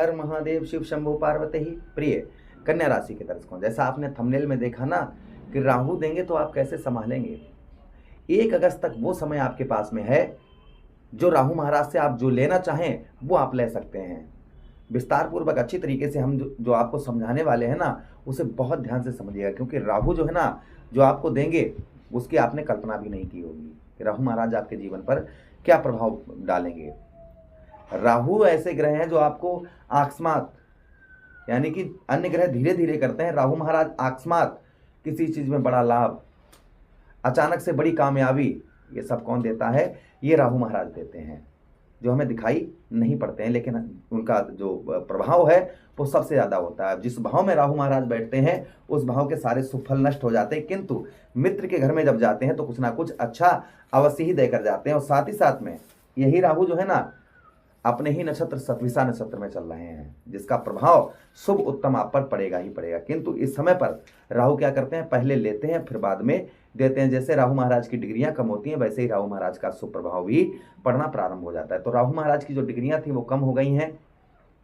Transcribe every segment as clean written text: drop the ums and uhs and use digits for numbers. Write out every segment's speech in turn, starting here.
हर महादेव शिव शंभु पार्वती ही प्रिय कन्या राशि के दर्शकों, जैसा आपने थंबनेल में देखा ना कि राहु देंगे तो आप कैसे संभालेंगे। 1 अगस्त तक वो समय आपके पास में है जो राहु महाराज से आप जो लेना चाहें वो आप ले सकते हैं। विस्तार पूर्वक अच्छी तरीके से हम जो आपको समझाने वाले हैं ना, उसे बहुत ध्यान से समझिएगा, क्योंकि राहु जो है ना जो आपको देंगे उसकी आपने कल्पना भी नहीं की होगी कि राहु महाराज आपके जीवन पर क्या प्रभाव डालेंगे। राहु ऐसे ग्रह हैं जो आपको अकस्मात, यानी कि अन्य ग्रह धीरे धीरे करते हैं, राहु महाराज अकस्मात किसी चीज में बड़ा लाभ, अचानक से बड़ी कामयाबी, ये सब कौन देता है? ये राहु महाराज देते हैं, जो हमें दिखाई नहीं पड़ते हैं, लेकिन उनका जो प्रभाव है वो सबसे ज्यादा होता है। जिस भाव में राहु महाराज बैठते हैं उस भाव के सारे शुभ फल नष्ट हो जाते हैं, किंतु मित्र के घर में जब जाते हैं तो कुछ ना कुछ अच्छा अवश्य ही देकर जाते हैं। और साथ ही साथ में यही राहु जो है ना अपने ही नक्षत्र सतविसा नक्षत्र में चल रहे हैं, जिसका प्रभाव शुभ उत्तम आप पर पड़ेगा ही पड़ेगा। किंतु इस समय पर राहु क्या करते हैं? पहले लेते हैं फिर बाद में देते हैं। जैसे राहु महाराज की डिग्रियां कम होती हैं वैसे ही राहु महाराज का शुभ प्रभाव भी पड़ना प्रारंभ हो जाता है। तो राहु महाराज की जो डिग्रियां थी वो कम हो गई हैं,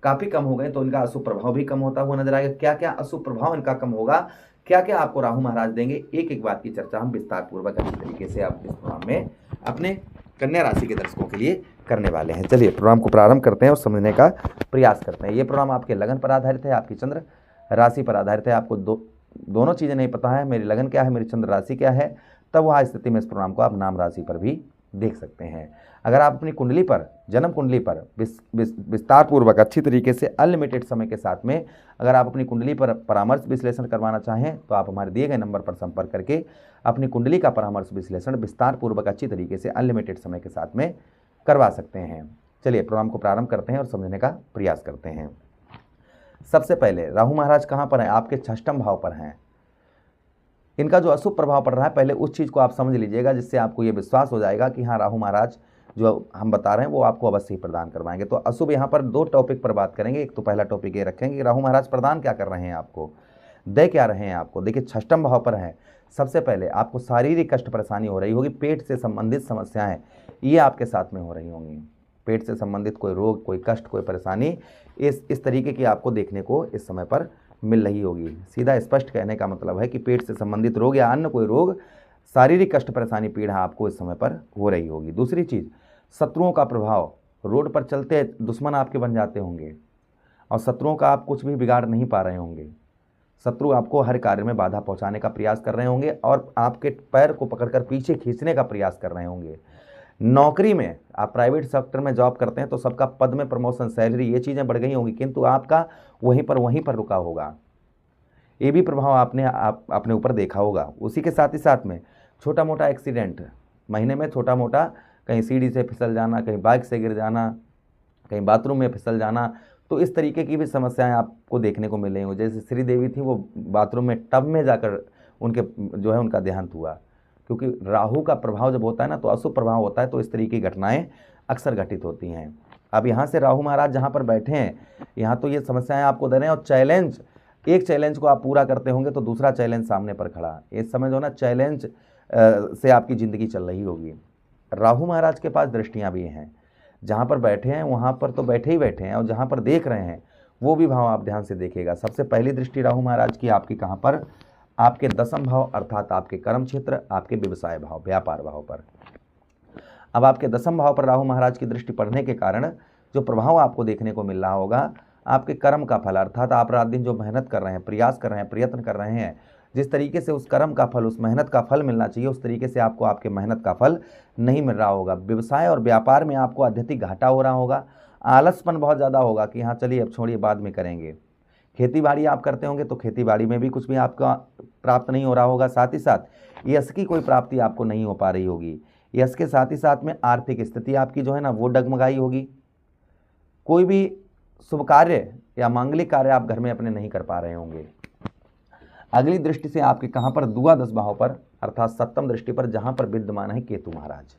काफी कम हो गई, तो इनका अशुभ प्रभाव भी कम होता हुआ नजर आएगा। क्या क्या अशुभ प्रभाव इनका कम होगा, क्या क्या आपको राहु महाराज देंगे, एक एक बात की चर्चा हम विस्तार पूर्वक अच्छी तरीके से आप इस प्रोग्राम में अपने कन्या राशि के दर्शकों के लिए करने वाले हैं। चलिए प्रोग्राम को प्रारंभ करते हैं और समझने का प्रयास करते हैं। ये प्रोग्राम आपके लगन पर आधारित है, आपकी चंद्र राशि पर आधारित है। आपको दोनों चीज़ें नहीं पता है, मेरी लगन क्या है, मेरी चंद्र राशि क्या है, तब वह स्थिति में इस प्रोग्राम को आप नाम राशि पर भी देख सकते हैं। अगर आप अपनी कुंडली पर, जन्म कुंडली पर विस्तार पूर्वक अच्छी तरीके से अनलिमिटेड समय के साथ में अगर आप अपनी कुंडली पर परामर्श विश्लेषण करवाना चाहें तो आप हमारे दिए गए नंबर पर संपर्क करके अपनी कुंडली का परामर्श विश्लेषण विस्तार पूर्वक अच्छी तरीके से अनलिमिटेड समय के साथ में करवा सकते हैं। चलिए प्रोग्राम को प्रारंभ करते हैं और समझने का प्रयास करते हैं। सबसे पहले राहु महाराज कहाँ पर हैं? आपके 6ष्टम भाव पर हैं। इनका जो अशुभ प्रभाव पड़ रहा है, पहले उस चीज़ को आप समझ लीजिएगा, जिससे आपको ये विश्वास हो जाएगा कि हाँ राहु महाराज जो हम बता रहे हैं वो आपको अवश्य ही प्रदान करवाएंगे। तो अशुभ यहाँ पर 2 टॉपिक पर बात करेंगे। एक तो पहला टॉपिक ये रखेंगे कि राहु महाराज प्रदान क्या कर रहे हैं आपको, दे क्या रहे हैं आपको। देखिए 6ष्टम भाव पर है। सबसे पहले आपको शारीरिक कष्ट परेशानी हो रही होगी, पेट से संबंधित समस्याएं ये आपके साथ में हो रही होंगी। पेट से संबंधित कोई रोग, कोई कष्ट, कोई परेशानी इस तरीके की आपको देखने को इस समय पर मिल रही होगी। सीधा स्पष्ट कहने का मतलब है कि पेट से संबंधित रोग या अन्य कोई रोग, शारीरिक कष्ट परेशानी पीड़ा आपको इस समय पर हो रही होगी। दूसरी चीज़, शत्रुओं का प्रभाव, रोड पर चलते दुश्मन आपके बन जाते होंगे और शत्रुओं का आप कुछ भी बिगाड़ नहीं पा रहे होंगे। शत्रु आपको हर कार्य में बाधा पहुंचाने का प्रयास कर रहे होंगे और आपके पैर को पकड़कर पीछे खींचने का प्रयास कर रहे होंगे। नौकरी में, आप प्राइवेट सेक्टर में जॉब करते हैं तो सबका पद में प्रमोशन, सैलरी, ये चीज़ें बढ़ गई होंगी, किंतु आपका वहीं पर रुका होगा। ये भी प्रभाव आपने अपने ऊपर देखा होगा। उसी के साथ ही साथ में छोटा मोटा एक्सीडेंट, महीने में छोटा मोटा, कहीं सीढ़ी से फिसल जाना, कहीं बाइक से गिर जाना, कहीं बाथरूम में फिसल जाना, तो इस तरीके की भी समस्याएं आपको देखने को मिल रही हों। जैसे श्री देवी थी, वो बाथरूम में टब में जाकर उनके जो है उनका देहांत हुआ, क्योंकि राहु का प्रभाव जब होता है ना तो अशुभ प्रभाव होता है, तो इस तरीके की घटनाएं अक्सर घटित होती हैं। अब यहाँ से राहु महाराज जहाँ पर बैठे हैं, यहाँ तो ये समस्याएं आपको दे रहे हैं और चैलेंज, एक चैलेंज को आप पूरा करते होंगे तो दूसरा चैलेंज सामने पर खड़ा, इस समय जो ना चैलेंज से आपकी ज़िंदगी चल रही होगी। राहु महाराज के पास दृष्टियाँ भी हैं, जहाँ पर बैठे हैं वहाँ पर तो बैठे ही बैठे हैं, और जहाँ पर देख रहे हैं वो भी भाव आप ध्यान से देखिएगा। सबसे पहली दृष्टि राहु महाराज की आपकी कहाँ पर? आपके 10म भाव अर्थात आपके कर्म क्षेत्र, आपके व्यवसाय भाव, व्यापार भाव पर। अब आपके 10म भाव पर राहु महाराज की दृष्टि पड़ने के कारण जो प्रभाव आपको देखने को मिल रहा होगा, आपके कर्म का फल, अर्थात आप रात दिन जो मेहनत कर रहे हैं, प्रयास कर रहे हैं, प्रयत्न कर रहे हैं, जिस तरीके से उस कर्म का फल, उस मेहनत का फल मिलना चाहिए, उस तरीके से आपको आपके मेहनत का फल नहीं मिल रहा होगा। व्यवसाय और व्यापार में आपको अत्यधिक घाटा हो रहा होगा, आलसपन बहुत ज़्यादा होगा कि हाँ चलिए अब छोड़िए बाद में करेंगे। खेती बाड़ी आप करते होंगे तो खेती बाड़ी में भी कुछ भी आपका प्राप्त नहीं हो रहा होगा। साथ ही साथ यश की कोई प्राप्ति आपको नहीं हो पा रही होगी। यश के साथ ही साथ में आर्थिक स्थिति आपकी जो है ना वो डगमगाई होगी। कोई भी शुभ कार्य या मांगलिक कार्य आप घर में अपने नहीं कर पा रहे होंगे। अगली दृष्टि से आपके कहाँ पर? द्वादश भाव पर अर्थात 7म दृष्टि पर, जहाँ पर विद्यमान है केतु महाराज।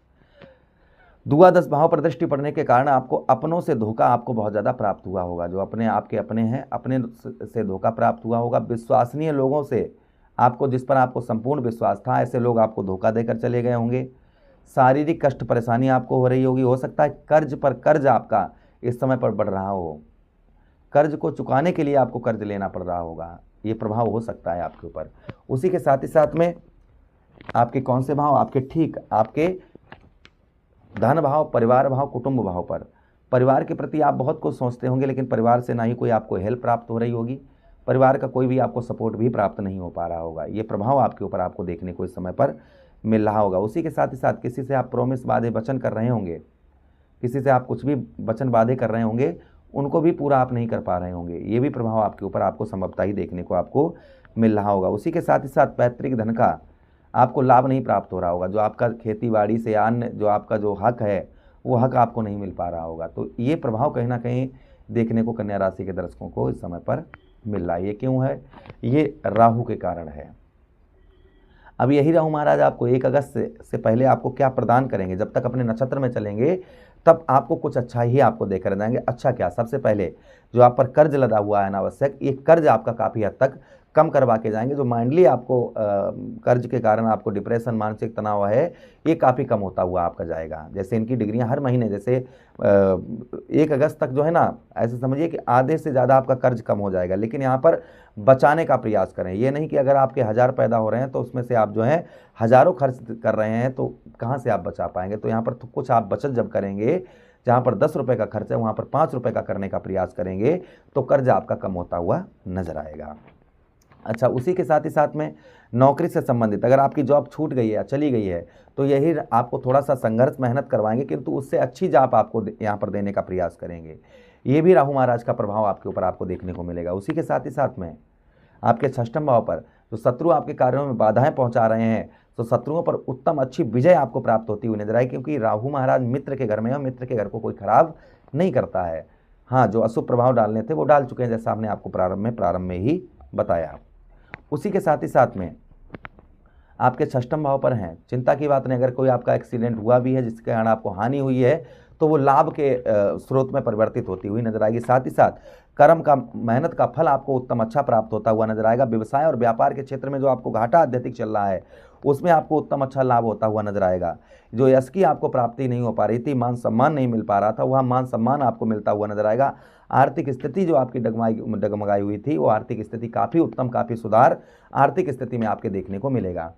द्वादश भाव पर दृष्टि पड़ने के कारण आपको अपनों से धोखा आपको बहुत ज़्यादा प्राप्त हुआ होगा। जो अपने आपके अपने हैं, अपने से धोखा प्राप्त हुआ होगा। विश्वसनीय लोगों से आपको, जिस पर आपको संपूर्ण विश्वास था, ऐसे लोग आपको धोखा देकर चले गए होंगे। शारीरिक कष्ट परेशानी आपको हो रही होगी। हो सकता है कर्ज पर कर्ज आपका इस समय पर बढ़ रहा हो। कर्ज को चुकाने के लिए आपको कर्ज लेना पड़ रहा होगा, ये प्रभाव हो सकता है आपके ऊपर। उसी के साथ ही साथ में आपके कौन से भाव, आपके ठीक आपके धन भाव, परिवार भाव, कुटुंब भाव पर, परिवार के प्रति आप बहुत कुछ सोचते होंगे, लेकिन परिवार से ना ही कोई आपको हेल्प प्राप्त हो रही होगी, परिवार का कोई भी आपको सपोर्ट भी प्राप्त नहीं हो पा रहा होगा। ये प्रभाव आपके ऊपर आपको देखने को इस समय पर मिल रहा होगा। उसी के साथ ही साथ किसी से आप प्रोमिस, वादे, वचन कर रहे होंगे, किसी से आप कुछ भी वचन वादे कर रहे होंगे, उनको भी पूरा आप नहीं कर पा रहे होंगे। ये भी प्रभाव आपके ऊपर आपको संभवतः ही देखने को आपको मिल रहा होगा। उसी के साथ ही साथ पैतृक धन का आपको लाभ नहीं प्राप्त हो रहा होगा, जो आपका खेती बाड़ी से अन्य जो आपका जो हक है वो हक आपको नहीं मिल पा रहा होगा। तो ये प्रभाव कहीं ना कहीं देखने को कन्या राशि के दर्शकों को इस समय पर मिल रहा है। ये क्यों है? ये राहु के कारण है। अब यही राहु महाराज आपको 1 अगस्त से पहले आपको क्या प्रदान करेंगे, जब तक अपने नक्षत्र में चलेंगे तब आपको कुछ अच्छा ही आपको देकर जाएंगे। अच्छा क्या? सबसे पहले जो आप पर कर्ज लदा हुआ है अनावश्यक, ये कर्ज आपका काफ़ी हद तक कम करवा के जाएंगे। जो माइंडली आपको कर्ज के कारण आपको डिप्रेशन, मानसिक तनाव है, ये काफ़ी कम होता हुआ आपका जाएगा। जैसे इनकी डिग्रियां हर महीने, जैसे 1 अगस्त तक जो है ना, ऐसे समझिए कि आधे से ज़्यादा आपका कर्ज कम हो जाएगा। लेकिन यहाँ पर बचाने का प्रयास करें। ये नहीं कि अगर आपके 1000 पैदा हो रहे हैं तो उसमें से आप जो है हज़ारों खर्च कर रहे हैं तो कहाँ से आप बचा पाएंगे। तो यहाँ पर तो कुछ आप बचत जब करेंगे, जहाँ पर 10 रुपये का खर्च है वहाँ पर 5 रुपये का करने का प्रयास करेंगे तो कर्ज आपका कम होता हुआ नजर आएगा। अच्छा, उसी के साथ ही साथ में नौकरी से संबंधित अगर आपकी जॉब छूट गई है या चली गई है तो यही आपको थोड़ा सा संघर्ष, मेहनत करवाएंगे, किंतु उससे अच्छी जॉब आपको यहाँ पर देने का प्रयास करेंगे। ये भी राहु महाराज का प्रभाव आपके ऊपर आपको देखने को मिलेगा। उसी के साथ ही साथ में आपके 6ठम भाव पर जो शत्रु आपके कार्यों में बाधाएं पहुंचा रहे हैं, तो शत्रुओं पर उत्तम अच्छी विजय आपको प्राप्त होती हुई नजर आएगी, क्योंकि राहु महाराज मित्र के घर में है और मित्र के घर को कोई खराब नहीं करता है। हाँ, जो अशुभ प्रभाव डालने थे वो डाल चुके हैं, जैसा हमने आपको प्रारंभ में ही बताया। उसी के साथ ही साथ में आपके 6ठम भाव पर हैं, चिंता की बात नहीं। अगर कोई आपका एक्सीडेंट हुआ भी है जिसके कारण आपको हानि हुई है तो वो लाभ के स्रोत में परिवर्तित होती हुई नजर आएगी। साथ ही साथ कर्म का, मेहनत का फल आपको उत्तम अच्छा प्राप्त होता हुआ नजर आएगा। व्यवसाय और व्यापार के क्षेत्र में जो आपको घाटा अत्यधिक चल रहा है उसमें आपको उत्तम अच्छा लाभ होता हुआ नजर आएगा। जो यश की आपको प्राप्ति नहीं हो पा रही थी, मान सम्मान नहीं मिल पा रहा था, वह मान सम्मान आपको मिलता हुआ नजर आएगा। आर्थिक स्थिति जो आपकी डगमगाई हुई थी वो आर्थिक स्थिति काफ़ी उत्तम, काफ़ी सुधार आर्थिक स्थिति में आपके देखने को मिलेगा।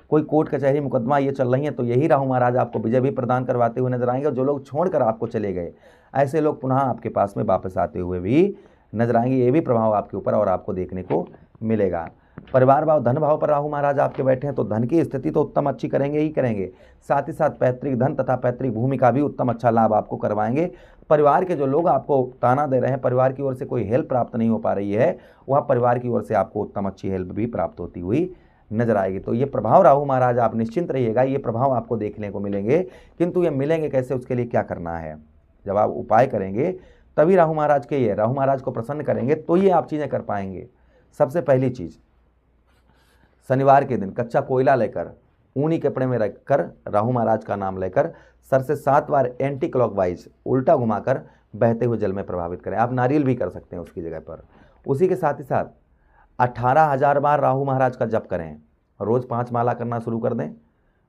कोई कोर्ट कचहरी मुकदमा ये चल रही है तो यही राहु महाराज आपको विजय भी प्रदान करवाते हुए नजर आएंगे। और जो लोग छोड़कर आपको चले गए, ऐसे लोग पुनः आपके पास में वापस आते हुए भी नजर आएंगे। ये भी प्रभाव आपके ऊपर और आपको देखने को मिलेगा। परिवार भाव, धन भाव पर राहु महाराज आपके बैठे हैं तो धन की स्थिति तो उत्तम अच्छी करेंगे ही करेंगे, साथ ही साथ पैतृक धन तथा पैतृक भूमि का भी उत्तम अच्छा लाभ आपको करवाएंगे। परिवार के जो लोग आपको ताना दे रहे हैं, परिवार की ओर से कोई हेल्प प्राप्त नहीं हो पा रही है, वह परिवार की ओर से आपको उत्तम अच्छी हेल्प भी प्राप्त होती हुई नजर आएगी। तो ये प्रभाव राहु महाराज आप निश्चिंत रहिएगा, ये प्रभाव आपको देखने को मिलेंगे। किंतु ये मिलेंगे कैसे, उसके लिए क्या करना है, जब आप उपाय करेंगे तभी राहु महाराज को प्रसन्न करेंगे तो ये आप चीज़ें कर पाएंगे। सबसे पहली चीज़, शनिवार के दिन कच्चा कोयला लेकर ऊनी कपड़े में रखकर राहु महाराज का नाम लेकर सर से 7 बार एंटी क्लॉकवाइज उल्टा घुमाकर बहते हुए जल में प्रभावित करें। आप नारियल भी कर सकते हैं उसकी जगह पर। उसी के साथ ही साथ 18,000 बार राहु महाराज का जप करें। रोज़ 5 माला करना शुरू कर दें,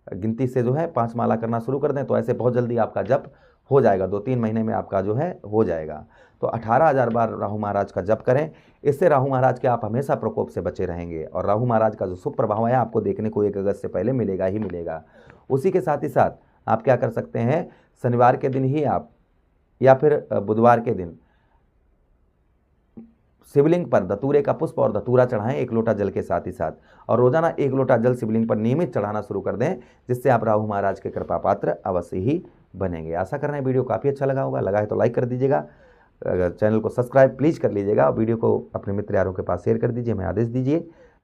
गिनती से जो है 5 माला करना शुरू कर दें तो ऐसे बहुत जल्दी आपका जप हो जाएगा, 2-3 महीने में आपका जो है हो जाएगा। तो 18,000 बार राहु महाराज का जप करें। इससे राहु महाराज के आप हमेशा प्रकोप से बचे रहेंगे और राहु महाराज का जो शुभ प्रभाव है आपको देखने को 1 अगस्त से पहले मिलेगा ही मिलेगा। उसी के साथ ही साथ आप क्या कर सकते हैं, शनिवार के दिन ही आप या फिर बुधवार के दिन शिवलिंग पर धतूरे का पुष्प और धतूरा चढ़ाएं 1 लोटा जल के साथ ही साथ, और रोजाना 1 लोटा जल शिवलिंग पर नियमित चढ़ाना शुरू कर दें, जिससे आप राहु महाराज के कृपा पात्र अवश्य ही बनेंगे। आशा कर रहे हैं वीडियो काफ़ी अच्छा लगा होगा। लगा है तो लाइक कर दीजिएगा, चैनल को सब्सक्राइब प्लीज़ कर लीजिएगा और वीडियो को अपने मित्र यारों के पास शेयर कर दीजिए, हमें आदेश दीजिए।